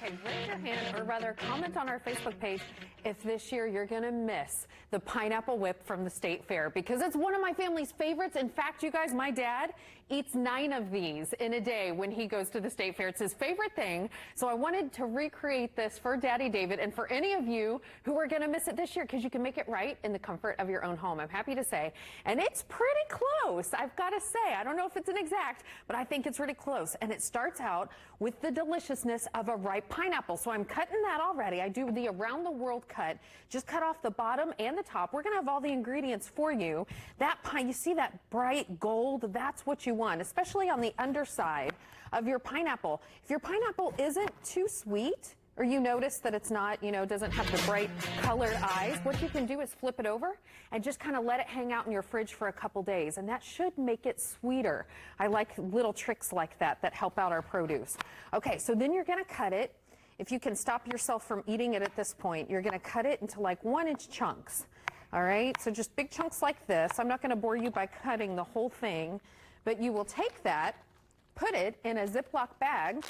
Okay, raise your hand, or rather comment on our Facebook page if this year you're going to miss the pineapple whip from the state fair, because it's one of my family's favorites. In fact, you guys, my dad eats 9 of these in a day when he goes to the state fair. It's his favorite thing. So I wanted to recreate this for Daddy David and for any of you who are going to miss it this year, because you can make it right in the comfort of your own home, I'm happy to say. And it's pretty close, I've got to say. I don't know if it's an exact, but I think it's really close. And it starts out with the deliciousness of a ripe pineapple. So I'm cutting that already. I do the around the world cut. Just cut off the bottom and the top. We're going to have all the ingredients for you. That pine, you see that bright gold? That's what you want, especially on the underside of your pineapple. If your pineapple isn't too sweet, or you notice that it's not, doesn't have the bright colored eyes, what you can do is flip it over and just kind of let it hang out in your fridge for a couple days, and that should make it sweeter. I like little tricks like that that help out our produce. Okay, so then you're going to cut it. If you can stop yourself from eating it at this point, you're going to cut it into like 1-inch chunks. All right, so just big chunks like this. I'm not going to bore you by cutting the whole thing, but you will take that, put it in a Ziploc bag,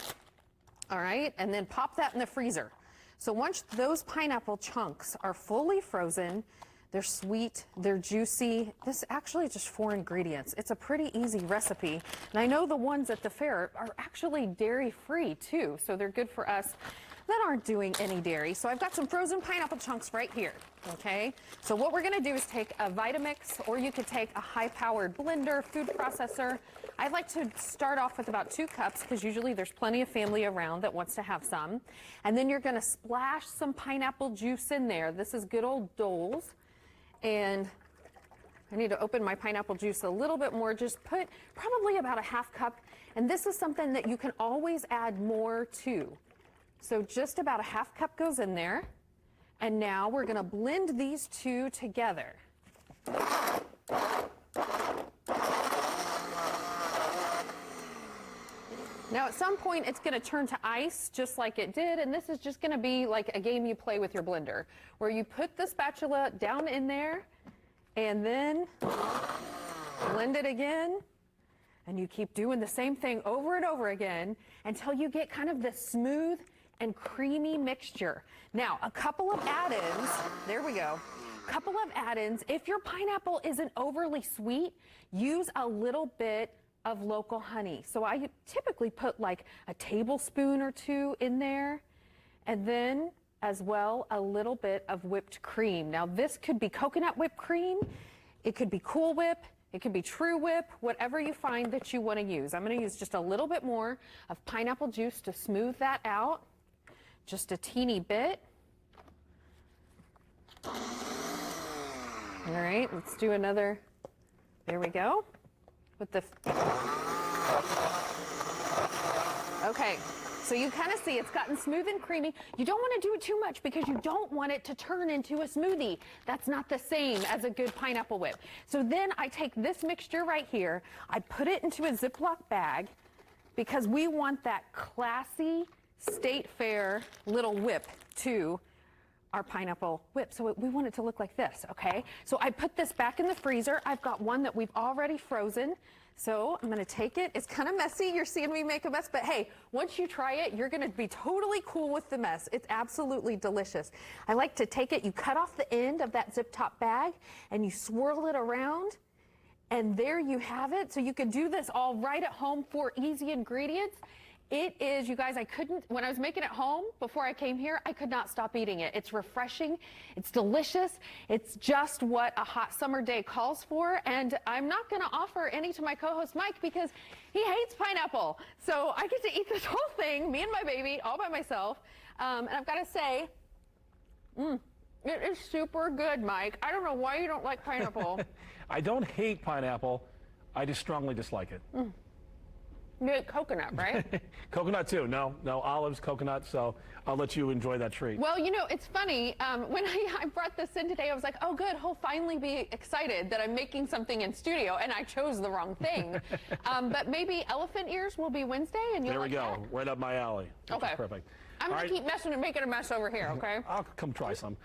all right, and then pop that in the freezer. So once those pineapple chunks are fully frozen, they're sweet, they're juicy. This actually is just 4 ingredients. It's a pretty easy recipe. And I know the ones at the fair are actually dairy-free too, so they're good for us that aren't doing any dairy. So I've got some frozen pineapple chunks right here, okay? So what we're gonna do is take a Vitamix, or you could take a high-powered blender, food processor. I'd like to start off with about 2 cups, because usually there's plenty of family around that wants to have some. And then you're gonna splash some pineapple juice in there. This is good old Dole's. And I need to open my pineapple juice a little bit more. Just put probably about a 1/2 cup. And this is something that you can always add more to. So just about a 1/2 cup goes in there. And now we're going to blend these two together. Now at some point it's going to turn to ice just like it did, and this is just going to be like a game you play with your blender, where you put the spatula down in there and then blend it again, and you keep doing the same thing over and over again until you get kind of this smooth and creamy mixture. Now, a couple of add-ins, there we go. Couple of add-ins. If your pineapple isn't overly sweet, use a little bit of local honey. So I typically put like a tablespoon or 2 in there, and then as well a little bit of whipped cream. Now this could be coconut whipped cream, it could be Cool Whip, it could be True Whip, whatever you find that you want to use. I'm going to use just a little bit more of pineapple juice to smooth that out, just a teeny bit. All right, let's do another. There we go. With the, okay, so you kind of see it's gotten smooth and creamy. You don't want to do it too much, because you don't want it to turn into a smoothie. That's not the same as a good pineapple whip. So then I take this mixture right here, I put it into a Ziploc bag, because we want that classy state fair little whip to our pineapple whip. So we want it to look like this, okay? So I put this back in the freezer. I've got one that we've already frozen. So I'm gonna take it. It's kind of messy. You're seeing me make a mess, but hey, once you try it, you're gonna be totally cool with the mess. It's absolutely delicious. I like to take it, you cut off the end of that zip top bag and you swirl it around, and there you have it. So you can do this all right at home for easy ingredients. It is, you guys, when I was making it home before I came here, I could not stop eating it. It's refreshing, it's delicious, it's just what a hot summer day calls for, and I'm not gonna offer any to my co-host Mike, because he hates pineapple. So I get to eat this whole thing, me and my baby, all by myself, and I've gotta say, it is super good, Mike. I don't know why you don't like pineapple. I don't hate pineapple, I just strongly dislike it. You ate coconut, right? Coconut too. No, olives, coconut, so I'll let you enjoy that treat. Well, it's funny. When I brought this in today, I was like, oh, good, he'll finally be excited that I'm making something in studio, and I chose the wrong thing. But maybe elephant ears will be Wednesday, and you'll There we like go. that. Right up my alley. Okay. Perfect. I'm going to keep messing and making a mess over here, okay? I'll come try some.